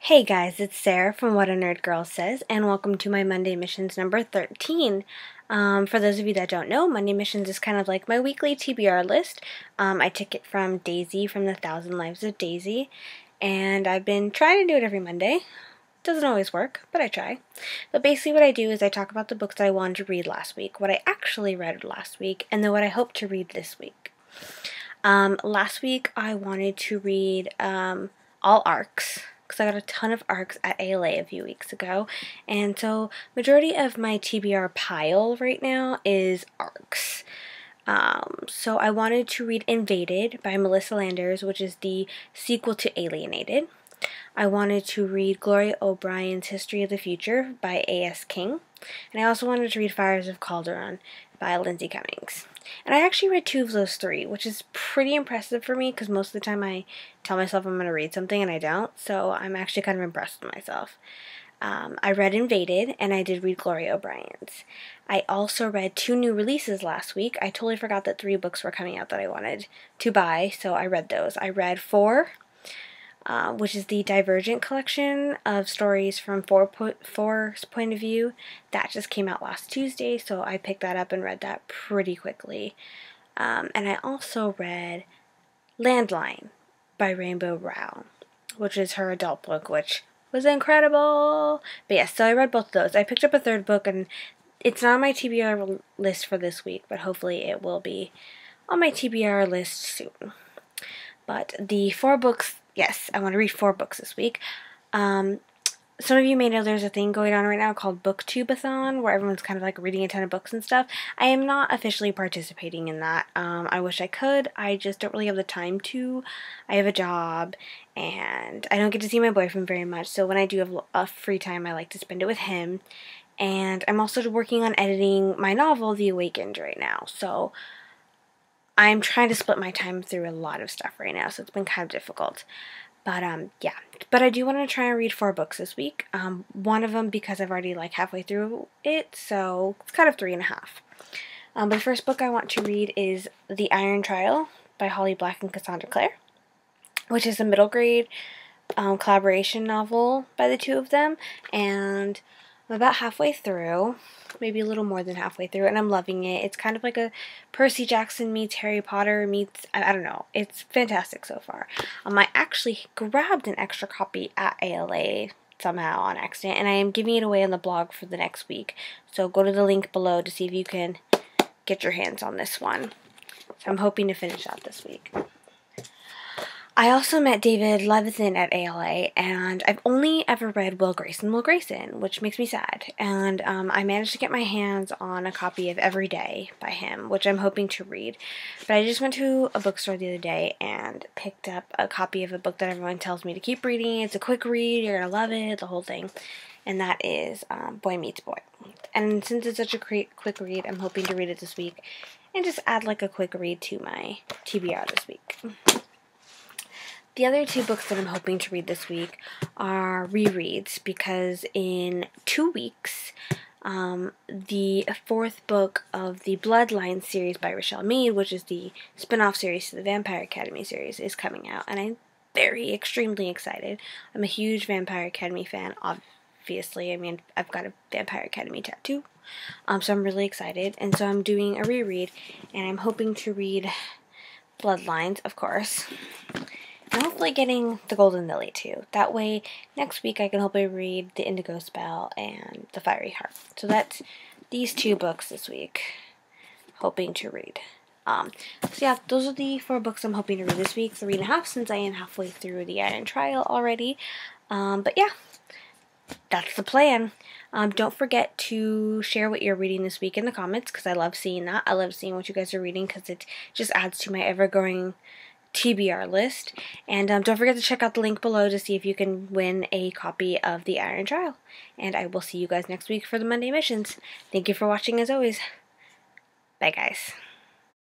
Hey guys, it's Sarah from What a Nerd Girl Says, and welcome to my Monday Missions number 13. For those of you that don't know, Monday Missions is kind of like my weekly TBR list. I took it from Daisy from the Thousand Lives of Daisy, and I've been trying to do it every Monday. Doesn't always work, but I try. But basically what I do is I talk about the books that I wanted to read last week, what I actually read last week, and then what I hope to read this week. Last week I wanted to read all ARCs, because I got a ton of ARCs at ALA a few weeks ago, and so majority of my TBR pile right now is ARCs. So I wanted to read Invaded by Melissa Landers, which is the sequel to Alienated. I wanted to read Gloria O'Brien's History of the Future by A.S. King, and I also wanted to read Fires of Calderon by Lindsay Cummings. And I actually read 2 of those 3, which is pretty impressive for me because most of the time I tell myself I'm going to read something and I don't, so I'm actually kind of impressed with myself. I read Invaded, and I did read Gloria O'Brien's. I also read 2 new releases last week. I totally forgot that 3 books were coming out that I wanted to buy, so I read those. I read 4, which is the Divergent collection of stories from Four's point of view. That just came out last Tuesday, so I picked that up and read that pretty quickly. And I also read Landline by Rainbow Rowell, which is her adult book, which was incredible. But yes, so I read both of those. I picked up a 3rd book, and it's not on my TBR list for this week, but hopefully it will be on my TBR list soon. But the 4 books, yes, I want to read 4 books this week. Some of you may know there's a thing going on right now called Booktubeathon, where everyone's kind of like reading a ton of books and stuff. I am not officially participating in that. I wish I could. I just don't really have the time to. I have a job, and I don't get to see my boyfriend very much, so when I do have a free time, I like to spend it with him. And I'm also working on editing my novel, The Awakened, right now, so I'm trying to split my time through a lot of stuff right now, so it's been kind of difficult. But, yeah. But I do want to try and read 4 books this week. One of them because I've already, halfway through it, so it's kind of 3.5. But the first book I want to read is The Iron Trial by Holly Black and Cassandra Clare, which is a middle grade collaboration novel by the 2 of them, and I'm about halfway through, maybe a little more than halfway through, and I'm loving it. It's kind of like a Percy Jackson meets Harry Potter meets, I don't know, it's fantastic so far. I actually grabbed an extra copy at ALA somehow on accident, and I am giving it away on the blog for the next week, so go to the link below to see if you can get your hands on this one. So I'm hoping to finish that this week. I also met David Levithan at ALA, and I've only ever read Will Grayson, which makes me sad. And I managed to get my hands on a copy of Every Day by him, which I'm hoping to read. But I just went to a bookstore the other day and picked up a copy of a book that everyone tells me to keep reading. It's a quick read, you're going to love it, the whole thing. And that is Boy Meets Boy. And since it's such a quick read, I'm hoping to read it this week and just add a quick read to my TBR this week. The other 2 books that I'm hoping to read this week are rereads, because in 2 weeks, the 4th book of the Bloodline series by Richelle Mead, which is the spin-off series to the Vampire Academy series, is coming out, and I'm extremely excited. I'm a huge Vampire Academy fan, obviously. I mean, I've got a Vampire Academy tattoo, so I'm really excited, and so I'm doing a reread, and I'm hoping to read Bloodlines, of course, and hopefully getting The Golden Lily too. That way, next week I can hopefully read The Indigo Spell and The Fiery Heart. So that's these 2 books this week, hoping to read. So yeah, those are the 4 books I'm hoping to read this week. 3.5 since I am halfway through The Iron Trial already. But yeah, that's the plan. Don't forget to share what you're reading this week in the comments, because I love seeing that. I love seeing what you guys are reading, because it just adds to my ever-growing TBR list. And don't forget to check out the link below to see if you can win a copy of The Iron Trial. And I will see you guys next week for the Monday Missions. Thank you for watching as always. Bye guys.